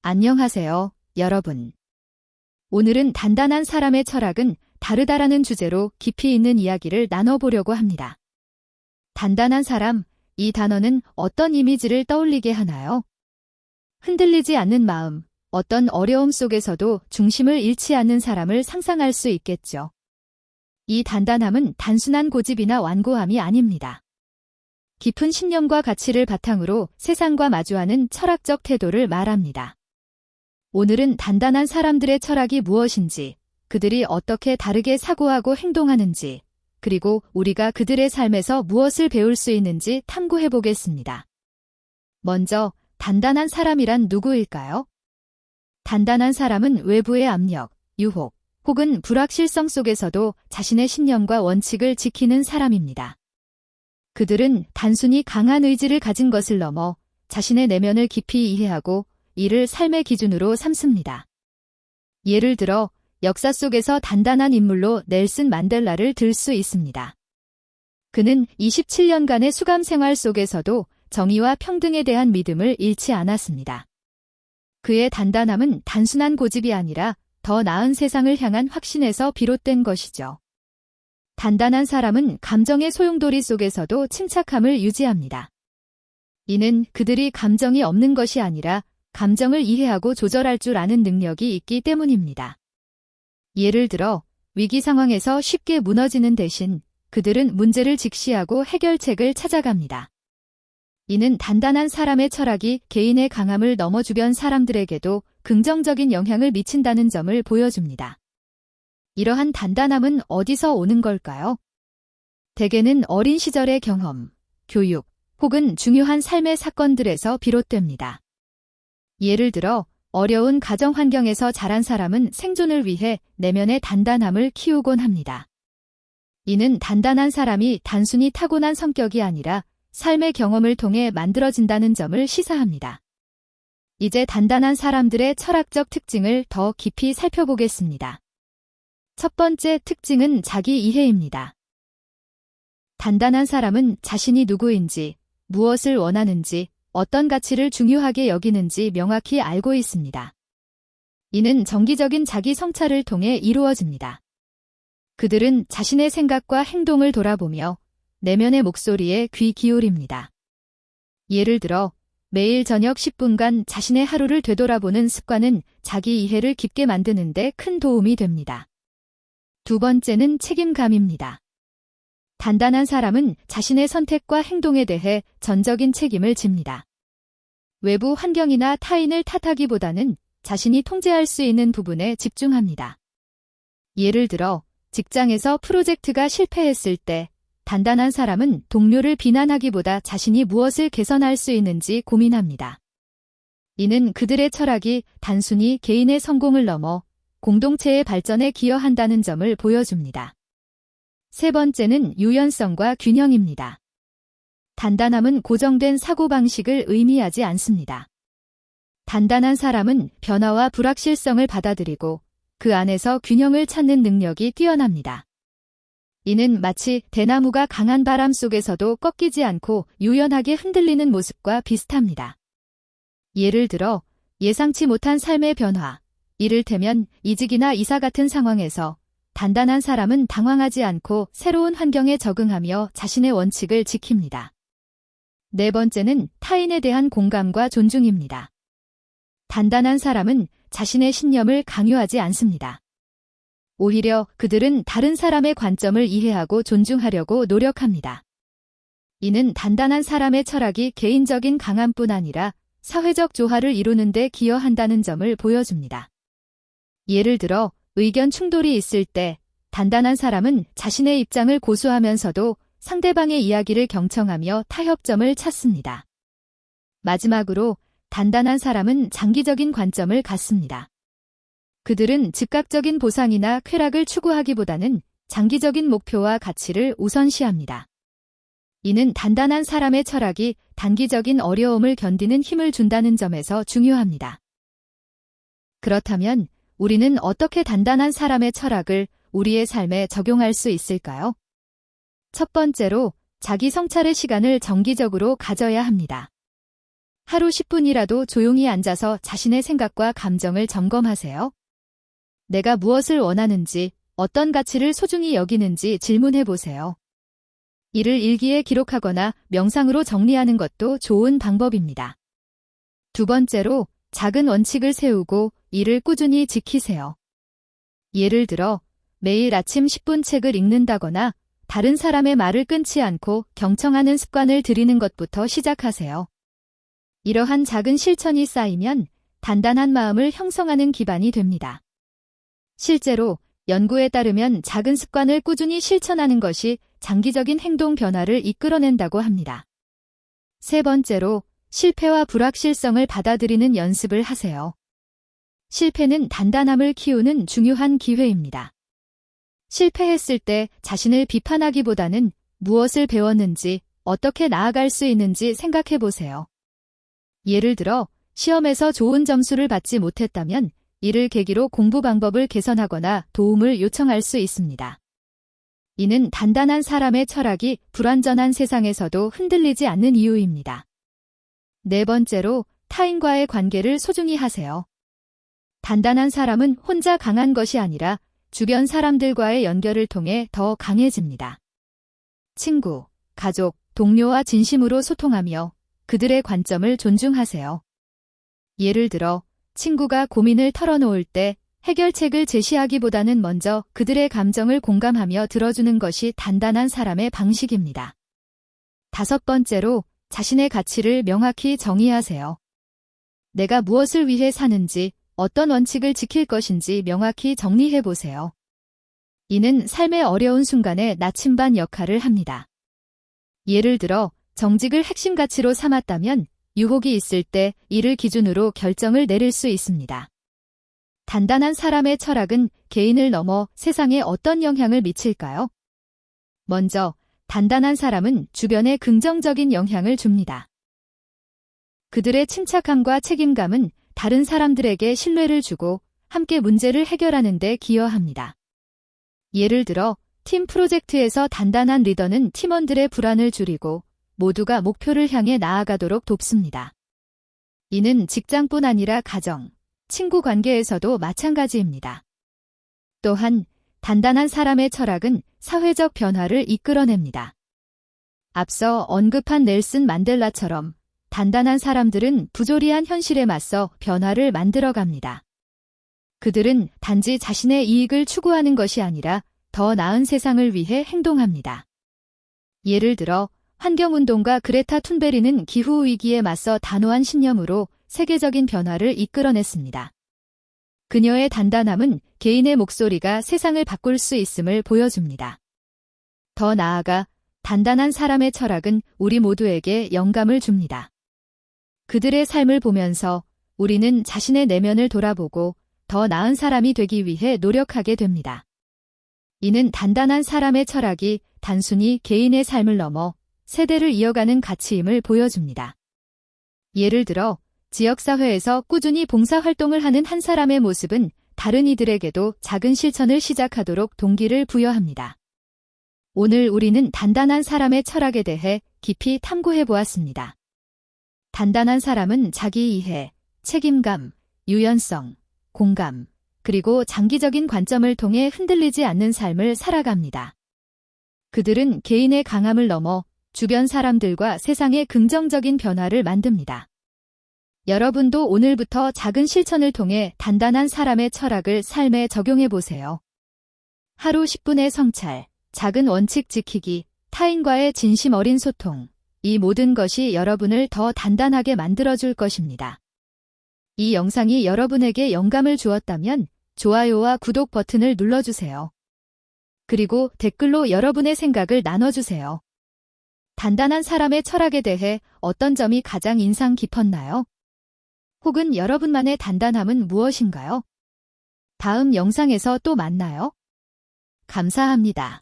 안녕하세요, 여러분. 오늘은 단단한 사람의 철학은 다르다라는 주제로 깊이 있는 이야기를 나눠보려고 합니다. 단단한 사람, 이 단어는 어떤 이미지를 떠올리게 하나요? 흔들리지 않는 마음, 어떤 어려움 속에서도 중심을 잃지 않는 사람을 상상할 수 있겠죠. 이 단단함은 단순한 고집이나 완고함이 아닙니다. 깊은 신념과 가치를 바탕으로 세상과 마주하는 철학적 태도를 말합니다. 오늘은 단단한 사람들의 철학이 무엇인지, 그들이 어떻게 다르게 사고하고 행동하는지, 그리고 우리가 그들의 삶에서 무엇을 배울 수 있는지 탐구해 보겠습니다. 먼저, 단단한 사람이란 누구일까요? 단단한 사람은 외부의 압력, 유혹, 혹은 불확실성 속에서도 자신의 신념과 원칙을 지키는 사람입니다. 그들은 단순히 강한 의지를 가진 것을 넘어 자신의 내면을 깊이 이해하고 이를 삶의 기준으로 삼습니다. 예를 들어 역사 속에서 단단한 인물로 넬슨 만델라를 들 수 있습니다. 그는 27년간의 수감 생활 속에서도 정의와 평등에 대한 믿음을 잃지 않았습니다. 그의 단단함은 단순한 고집이 아니라 더 나은 세상을 향한 확신에서 비롯된 것이죠. 단단한 사람은 감정의 소용돌이 속에서도 침착함을 유지합니다. 이는 그들이 감정이 없는 것이 아니라 감정을 이해하고 조절할 줄 아는 능력이 있기 때문입니다. 예를 들어 위기 상황에서 쉽게 무너지는 대신 그들은 문제를 직시하고 해결책을 찾아갑니다. 이는 단단한 사람의 철학이 개인의 강함을 넘어 주변 사람들에게도 긍정적인 영향을 미친다는 점을 보여줍니다. 이러한 단단함은 어디서 오는 걸까요? 대개는 어린 시절의 경험, 교육, 혹은 중요한 삶의 사건들에서 비롯됩니다. 예를 들어 어려운 가정 환경에서 자란 사람은 생존을 위해 내면의 단단함을 키우곤 합니다. 이는 단단한 사람이 단순히 타고난 성격이 아니라 삶의 경험을 통해 만들어진다는 점을 시사합니다. 이제 단단한 사람들의 철학적 특징을 더 깊이 살펴보겠습니다. 첫 번째 특징은 자기 이해입니다. 단단한 사람은 자신이 누구인지, 무엇을 원하는지, 어떤 가치를 중요하게 여기는지 명확히 알고 있습니다. 이는 정기적인 자기 성찰을 통해 이루어집니다. 그들은 자신의 생각과 행동을 돌아보며 내면의 목소리에 귀 기울입니다. 예를 들어 매일 저녁 10분간 자신의 하루를 되돌아보는 습관은 자기 이해를 깊게 만드는 데 큰 도움이 됩니다. 두 번째는 책임감입니다. 단단한 사람은 자신의 선택과 행동에 대해 전적인 책임을 집니다. 외부 환경이나 타인을 탓하기보다는 자신이 통제할 수 있는 부분에 집중합니다. 예를 들어 직장에서 프로젝트가 실패했을 때 단단한 사람은 동료를 비난하기보다 자신이 무엇을 개선할 수 있는지 고민합니다. 이는 그들의 철학이 단순히 개인의 성공을 넘어 공동체의 발전에 기여한다는 점을 보여줍니다. 세 번째는 유연성과 균형입니다. 단단함은 고정된 사고방식을 의미하지 않습니다. 단단한 사람은 변화와 불확실성을 받아들이고 그 안에서 균형을 찾는 능력이 뛰어납니다. 이는 마치 대나무가 강한 바람 속에서도 꺾이지 않고 유연하게 흔들리는 모습과 비슷합니다. 예를 들어 예상치 못한 삶의 변화, 이를테면 이직이나 이사 같은 상황에서 단단한 사람은 당황하지 않고 새로운 환경에 적응하며 자신의 원칙을 지킵니다. 네 번째는 타인에 대한 공감과 존중입니다. 단단한 사람은 자신의 신념을 강요하지 않습니다. 오히려 그들은 다른 사람의 관점을 이해하고 존중하려고 노력합니다. 이는 단단한 사람의 철학이 개인적인 강함뿐 아니라 사회적 조화를 이루는 데 기여한다는 점을 보여줍니다. 예를 들어 의견 충돌이 있을 때 단단한 사람은 자신의 입장을 고수하면서도 상대방의 이야기를 경청하며 타협점을 찾습니다. 마지막으로 단단한 사람은 장기적인 관점을 갖습니다. 그들은 즉각적인 보상이나 쾌락을 추구하기보다는 장기적인 목표와 가치를 우선시합니다. 이는 단단한 사람의 철학이 단기적인 어려움을 견디는 힘을 준다는 점에서 중요합니다. 그렇다면 우리는 어떻게 단단한 사람의 철학을 우리의 삶에 적용할 수 있을까요? 첫 번째로 자기 성찰의 시간을 정기적으로 가져야 합니다. 하루 10분이라도 조용히 앉아서 자신의 생각과 감정을 점검하세요. 내가 무엇을 원하는지, 어떤 가치를 소중히 여기는지 질문해 보세요. 이를 일기에 기록하거나 명상으로 정리하는 것도 좋은 방법입니다. 두 번째로, 작은 원칙을 세우고 이를 꾸준히 지키세요. 예를 들어, 매일 아침 10분 책을 읽는다거나 다른 사람의 말을 끊지 않고 경청하는 습관을 들이는 것부터 시작하세요. 이러한 작은 실천이 쌓이면 단단한 마음을 형성하는 기반이 됩니다. 실제로 연구에 따르면 작은 습관을 꾸준히 실천하는 것이 장기적인 행동 변화를 이끌어낸다고 합니다. 세 번째로, 실패와 불확실성을 받아들이는 연습을 하세요. 실패는 단단함을 키우는 중요한 기회입니다. 실패했을 때 자신을 비판하기보다는 무엇을 배웠는지, 어떻게 나아갈 수 있는지 생각해 보세요. 예를 들어, 시험에서 좋은 점수를 받지 못했다면 이를 계기로 공부 방법을 개선하거나 도움을 요청할 수 있습니다. 이는 단단한 사람의 철학이 불완전한 세상에서도 흔들리지 않는 이유입니다. 네 번째로, 타인과의 관계를 소중히 하세요. 단단한 사람은 혼자 강한 것이 아니라 주변 사람들과의 연결을 통해 더 강해집니다. 친구, 가족, 동료와 진심으로 소통하며 그들의 관점을 존중하세요. 예를 들어, 친구가 고민을 털어놓을 때 해결책을 제시하기보다는 먼저 그들의 감정을 공감하며 들어주는 것이 단단한 사람의 방식입니다. 다섯 번째로, 자신의 가치를 명확히 정의하세요. 내가 무엇을 위해 사는지, 어떤 원칙을 지킬 것인지 명확히 정리해 보세요. 이는 삶의 어려운 순간에 나침반 역할을 합니다. 예를 들어, 정직을 핵심 가치로 삼았다면 유혹이 있을 때 이를 기준으로 결정을 내릴 수 있습니다. 단단한 사람의 철학은 개인을 넘어 세상에 어떤 영향을 미칠까요? 먼저, 단단한 사람은 주변에 긍정적인 영향을 줍니다. 그들의 침착함과 책임감은 다른 사람들에게 신뢰를 주고 함께 문제를 해결하는 데 기여합니다. 예를 들어, 팀 프로젝트에서 단단한 리더는 팀원들의 불안을 줄이고 모두가 목표를 향해 나아가도록 돕습니다. 이는 직장뿐 아니라 가정, 친구 관계에서도 마찬가지입니다. 또한, 단단한 사람의 철학은 사회적 변화를 이끌어냅니다. 앞서 언급한 넬슨 만델라처럼 단단한 사람들은 부조리한 현실에 맞서 변화를 만들어갑니다. 그들은 단지 자신의 이익을 추구하는 것이 아니라 더 나은 세상을 위해 행동합니다. 예를 들어, 환경운동가 그레타 툰베리는 기후위기에 맞서 단호한 신념으로 세계적인 변화를 이끌어냈습니다. 그녀의 단단함은 개인의 목소리가 세상을 바꿀 수 있음을 보여줍니다. 더 나아가 단단한 사람의 철학은 우리 모두에게 영감을 줍니다. 그들의 삶을 보면서 우리는 자신의 내면을 돌아보고 더 나은 사람이 되기 위해 노력하게 됩니다. 이는 단단한 사람의 철학이 단순히 개인의 삶을 넘어 세대를 이어가는 가치임을 보여줍니다. 예를 들어, 지역사회에서 꾸준히 봉사활동을 하는 한 사람의 모습은 다른 이들에게도 작은 실천을 시작하도록 동기를 부여합니다. 오늘 우리는 단단한 사람의 철학에 대해 깊이 탐구해 보았습니다. 단단한 사람은 자기 이해, 책임감, 유연성, 공감, 그리고 장기적인 관점을 통해 흔들리지 않는 삶을 살아갑니다. 그들은 개인의 강함을 넘어 주변 사람들과 세상의 긍정적인 변화를 만듭니다. 여러분도 오늘부터 작은 실천을 통해 단단한 사람의 철학을 삶에 적용해 보세요. 하루 10분의 성찰, 작은 원칙 지키기, 타인과의 진심 어린 소통, 이 모든 것이 여러분을 더 단단하게 만들어줄 것입니다. 이 영상이 여러분에게 영감을 주었다면 좋아요와 구독 버튼을 눌러주세요. 그리고 댓글로 여러분의 생각을 나눠주세요. 단단한 사람의 철학에 대해 어떤 점이 가장 인상 깊었나요? 혹은 여러분만의 단단함은 무엇인가요? 다음 영상에서 또 만나요. 감사합니다.